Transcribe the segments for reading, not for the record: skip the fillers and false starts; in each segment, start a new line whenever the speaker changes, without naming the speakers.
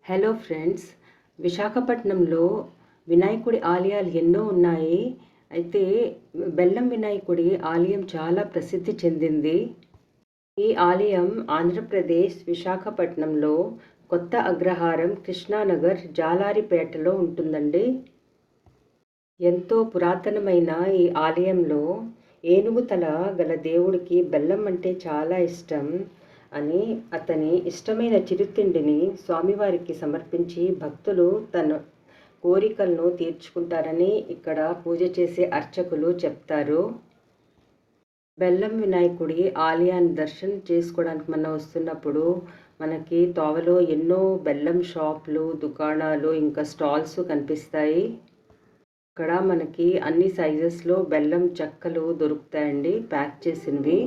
Hello friends, విశాఖపట్నంలో వినాయకుడి ఆలయాలు ఎన్నో ఉన్నాయి. అయితే బెల్లం వినాయకుడి ఆలయం చాలా ప్రసిద్ధి చెందింది. ఈ ఆలయం ఆంధ్రప్రదేశ్ విశాఖపట్నంలో కొత్త అగ్రహారం కృష్ణానగర్ జాలారిపేటలో ఉంటుందండి. ఎంతో పురాతనమైన ఈ ఆలయంలో ఏనుగు తల గల దేవుడికి బెల్లం అంటే చాలా ఇష్టం అని అతని ఇష్టమైన చిరుతిండిని స్వామివారికి సమర్పించి భక్తులు తన కోరికలను తీర్చుకుంటారని ఇక్కడ పూజ చేసే అర్చకులు చెప్తారు. బెల్లం వినాయకుడి ఆలయాన్ని దర్శనం చేసుకోవడానికి మనం వస్తున్నప్పుడు మనకి తోవలో ఎన్నో బెల్లం షాపులు, దుకాణాలు, ఇంకా స్టాల్స్ కనిపిస్తాయి. ఇక్కడ మనకి అన్ని సైజెస్లో బెల్లం చెక్కలు దొరుకుతాయండి, ప్యాక్ చేసినవి.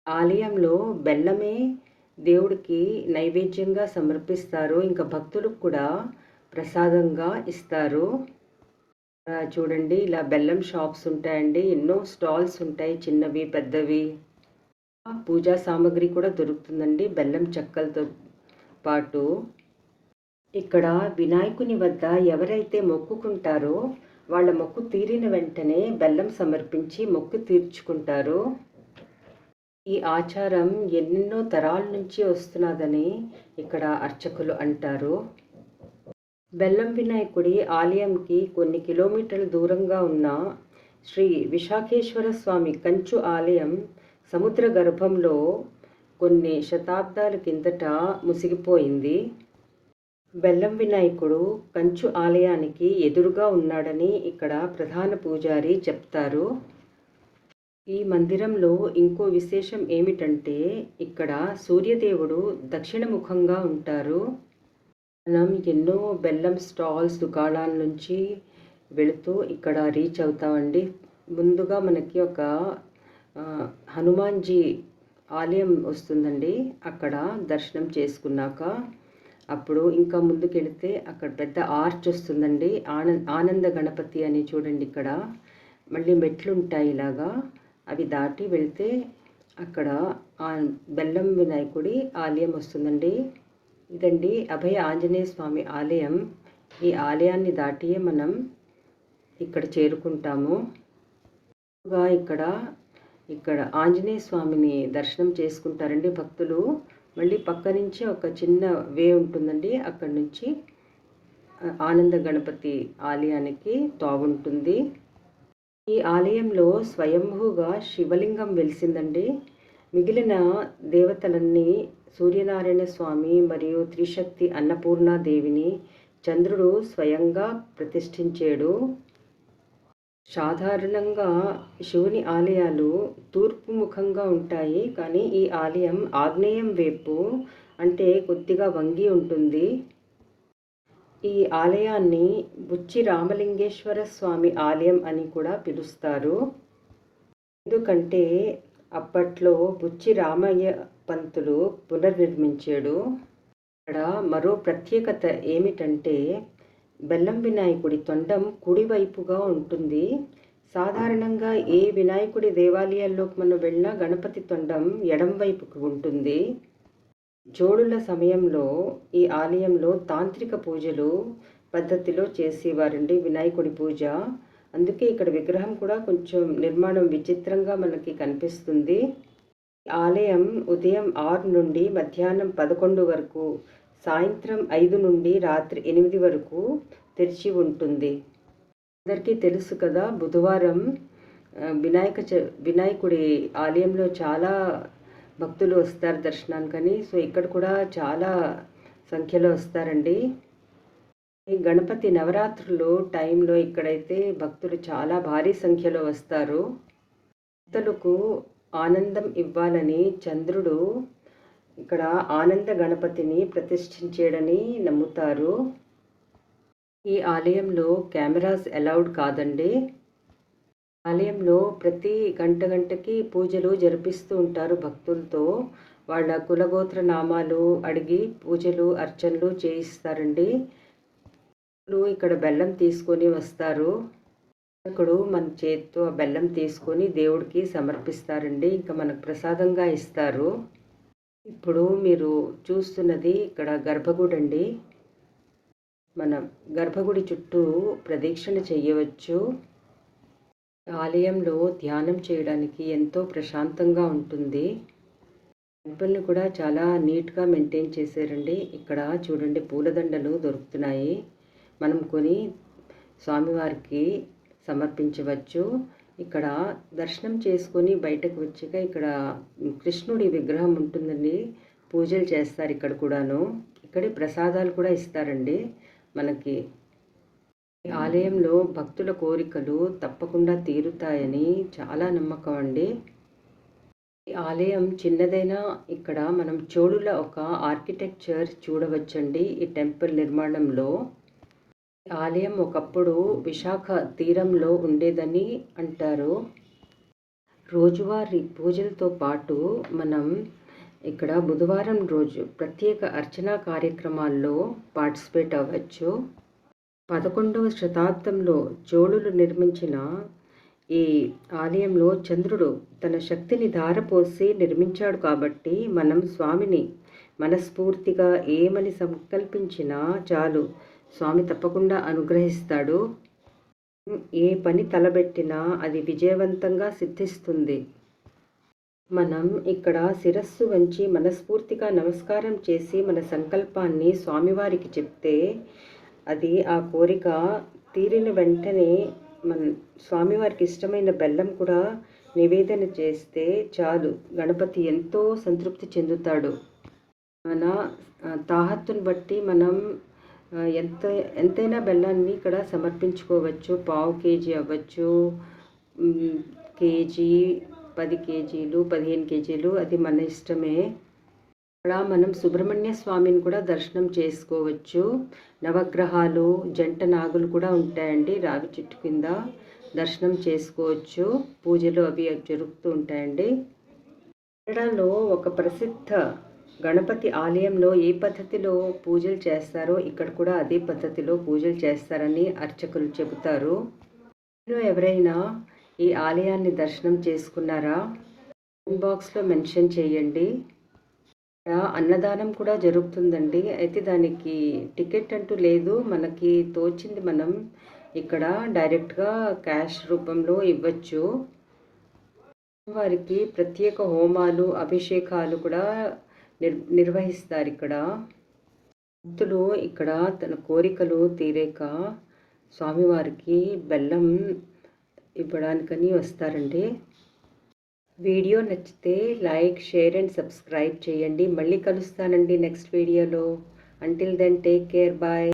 ఆలయంలో బెల్లమే దేవుడికి నైవేద్యంగా సమర్పిస్తారు. ఇంకా భక్తులకు కూడా ప్రసాదంగా ఇస్తారు. చూడండి, ఇలా బెల్లం షాప్స్ ఉంటాయండి. ఎన్నో స్టాల్స్ ఉంటాయి, చిన్నవి పెద్దవి. పూజా సామాగ్రి కూడా దొరుకుతుందండి బెల్లం చెక్కలతో పాటు. ఇక్కడ వినాయకుని వద్ద ఎవరైతే మొక్కుకుంటారో వాళ్ళ మొక్కు తీరిన వెంటనే బెల్లం సమర్పించి మొక్కు తీర్చుకుంటారు. ఈ ఆచారం ఎన్నెన్నో తరాల నుంచి వస్తున్నదని ఇక్కడ అర్చకులు అంటారు. బెల్లం వినాయకుడి ఆలయంకి కొన్ని కిలోమీటర్ల దూరంగా ఉన్న శ్రీ విశాఖేశ్వర స్వామి కంచు ఆలయం సముద్ర గర్భంలో కొన్ని శతాబ్దాల కిందట ముసిగిపోయింది. బెల్లం వినాయకుడు కంచు ఆలయానికి ఎదురుగా ఉన్నాడని ఇక్కడ ప్రధాన పూజారి చెప్తారు. ఈ మందిరంలో ఇంకో విశేషం ఏమిటంటే ఇక్కడ సూర్యదేవుడు దక్షిణముఖంగా ఉంటారు. మనం ఎన్నో బెల్లం స్టాల్స్, దుకాణాల నుంచి వెళుతూ ఇక్కడ రీచ్ అవుతామండి. ముందుగా మనకి ఒక హనుమాన్జీ ఆలయం వస్తుందండి. అక్కడ దర్శనం చేసుకున్నాక అప్పుడు ఇంకా ముందుకెళితే అక్కడ పెద్ద ఆర్చ్ వస్తుందండి. ఆనంద గణపతి అని చూడండి. ఇక్కడ మళ్ళీ మెట్లు ఉంటాయి ఇలాగా. అవి దాటి వెళ్తే అక్కడ బెల్లం వినాయకుడి ఆలయం వస్తుందండి. ఇదండి అభయ ఆంజనేయ స్వామి ఆలయం. ఈ ఆలయాన్ని దాటియే మనం ఇక్కడ చేరుకుంటాము. ఇక్కడ ఆంజనేయ స్వామిని దర్శనం చేసుకుంటారండి భక్తులు. మళ్ళీ పక్క నుంచి ఒక చిన్న వే ఉంటుందండి. అక్కడి నుంచి ఆనంద గణపతి ఆలయానికి తావుంటుంది. ఈ ఆలయంలో స్వయంభూగా శివలింగం వెలిసిందండి. మిగిలిన దేవతలన్నీ సూర్యనారాయణ స్వామి మరియు త్రిశక్తి అన్నపూర్ణాదేవిని చంద్రుడు స్వయంగా ప్రతిష్ఠించాడు. సాధారణంగా శివుని ఆలయాలు తూర్పు ముఖంగా ఉంటాయి, కానీ ఈ ఆలయం ఆగ్నేయం వైపు అంటే కొద్దిగా వంగి ఉంటుంది. ఈ ఆలయాన్ని బుచ్చి రామలింగేశ్వర స్వామి ఆలయం అని కూడా పిలుస్తారు. ఎందుకంటే అప్పట్లో బుచ్చి రామయ్య పంతులు పునర్నిర్మించాడు. ఇక్కడ మరో ప్రత్యేకత ఏమిటంటే బెల్లం వినాయకుడి తొండం కుడివైపుగా ఉంటుంది. సాధారణంగా ఏ వినాయకుడి దేవాలయాల్లోకి మనం వెళ్ళినా గణపతి తొండం ఎడం వైపుకు ఉంటుంది. జోడుల సమయంలో ఈ ఆలయంలో తాంత్రిక పూజలు పద్ధతిలో చేసేవారండి వినాయకుడి పూజ. అందుకే ఇక్కడ విగ్రహం కూడా కొంచెం నిర్మాణం విచిత్రంగా మనకి కనిపిస్తుంది. ఆలయం ఉదయం 6 నుండి మధ్యాహ్నం 11 వరకు, సాయంత్రం 5 నుండి రాత్రి 8 వరకు తెరిచి ఉంటుంది. అందరికీ తెలుసు కదా, బుధవారం వినాయకుడి ఆలయంలో చాలా భక్తులు వస్తారు దర్శనానికని. సో ఇక్కడ కూడా చాలా సంఖ్యలో వస్తారండి. ఈ గణపతి నవరాత్రులు టైంలో ఇక్కడైతే భక్తులు చాలా భారీ సంఖ్యలో వస్తారు. భక్తులకు ఆనందం ఇవ్వాలని చంద్రుడు ఇక్కడ ఆనంద గణపతిని ప్రతిష్ఠించాడని నమ్ముతారు. ఈ ఆలయంలో కెమెరాస్ అలౌడ్ కాదండి. ఆలయంలో ప్రతి గంటకి పూజలు జరిపిస్తూ ఉంటారు భక్తులతో. వాళ్ళ కులగోత్ర నామాలు అడిగి పూజలు అర్చనలు చేయిస్తారండి. ఇక్కడ బెల్లం తీసుకొని వస్తారు. ఇక్కడ మన చేతితో బెల్లం తీసుకొని దేవుడికి సమర్పిస్తారండి. ఇంకా మనకు ప్రసాదంగా ఇస్తారు. ఇప్పుడు మీరు చూస్తున్నది ఇక్కడ గర్భగుడి అండి. మనం గర్భగుడి చుట్టూ ప్రదక్షిణ చేయవచ్చు. ఆలయంలో ధ్యానం చేయడానికి ఎంతో ప్రశాంతంగా ఉంటుంది. టెంపుల్ని కూడా చాలా నీట్గా మెయింటైన్ చేశారండి. ఇక్కడ చూడండి పూలదండలు దొరుకుతున్నాయి. మనం కొని స్వామివారికి సమర్పించవచ్చు. ఇక్కడ దర్శనం చేసుకొని బయటకు వచ్చాక ఇక్కడ కృష్ణుడి విగ్రహం ఉంటుందండి. పూజలు చేస్తారు ఇక్కడ కూడాను. ఇక్కడే ప్రసాదాలు కూడా ఇస్తారండి మనకి. ఆలయంలో భక్తుల కోరికలు తప్పకుండా తీరుతాయని చాలా నమ్మకం అండి. ఈ ఆలయం చిన్నదైనా ఇక్కడ మనం చోళుల ఒక ఆర్కిటెక్చర్ చూడవచ్చండి ఈ టెంపుల్ నిర్మాణంలో. ఆలయం ఒకప్పుడు విశాఖ తీరంలో ఉండేదని అంటారు. రోజువారీ పూజలతో పాటు మనం ఇక్కడ బుధవారం రోజు ప్రత్యేక అర్చనా కార్యక్రమాల్లో పార్టిసిపేట్ అవ్వచ్చు. 11వ శతాబ్దంలో చోళులు నిర్మించిన ఈ ఆలయంలో చంద్రుడు తన శక్తిని ధారపోసి నిర్మించాడు కాబట్టి మనం స్వామిని మనస్ఫూర్తిగా ఏమని సంకల్పించినా చాలు స్వామి తప్పకుండా అనుగ్రహిస్తాడు. ఏ పని తలబెట్టినా అది విజయవంతంగా సిద్ధిస్తుంది. మనం ఇక్కడ శిరస్సు వంచి మనస్ఫూర్తిగా నమస్కారం చేసి మన సంకల్పాన్ని స్వామివారికి చెప్తే అది ఆ కోరిక తీరిన వెంటనే మన స్వామివారికి ఇష్టమైన బెల్లం కూడా నివేదన చేస్తే చాలు గణపతి ఎంతో సంతృప్తి చెందుతాడు. మన తాహత్తుని బట్టి మనం ఎంతైనా బెల్లాన్ని ఇక్కడ సమర్పించుకోవచ్చు. పావు కేజీ అవ్వచ్చు, కేజీ, 10 కేజీలు, 15 కేజీలు, అది మన ఇష్టమే. ఇక్కడ మనం సుబ్రహ్మణ్య స్వామిని కూడా దర్శనం చేసుకోవచ్చు. నవగ్రహాలు, జంట నాగులు కూడా ఉంటాయండి. రావి చెట్టు కింద దర్శనం చేసుకోవచ్చు. పూజలు అవి జరుగుతూ ఉంటాయండి. కేరళలో ఒక ప్రసిద్ధ గణపతి ఆలయంలో ఏ పద్ధతిలో పూజలు చేస్తారో ఇక్కడ కూడా అదే పద్ధతిలో పూజలు చేస్తారని అర్చకులు చెబుతారు. మీరు ఎవరైనా ఈ ఆలయాన్ని దర్శనం చేసుకున్నారా? బాక్స్లో మెన్షన్ చేయండి. అన్నదానం కూడా జరుగుతుందండి. అయితే దానికి టికెట్ అంటూ లేదు. మనకి తోచింది మనం ఇక్కడ డైరెక్ట్గా క్యాష్ రూపంలో ఇవ్వచ్చు. వారికి ప్రత్యేక హోమాలు, అభిషేకాలు కూడా నిర్వహిస్తారు ఇక్కడ. భక్తులు ఇక్కడ తన కోరికలు తీరేక స్వామివారికి బెల్లం ఇవ్వడానికని వస్తారండి. వీడియో నచ్చితే లైక్, షేర్ అండ్ సబ్స్క్రైబ్ చేయండి. మళ్ళీ కలుస్తానండి నెక్స్ట్ వీడియోలో. Until then take care, bye.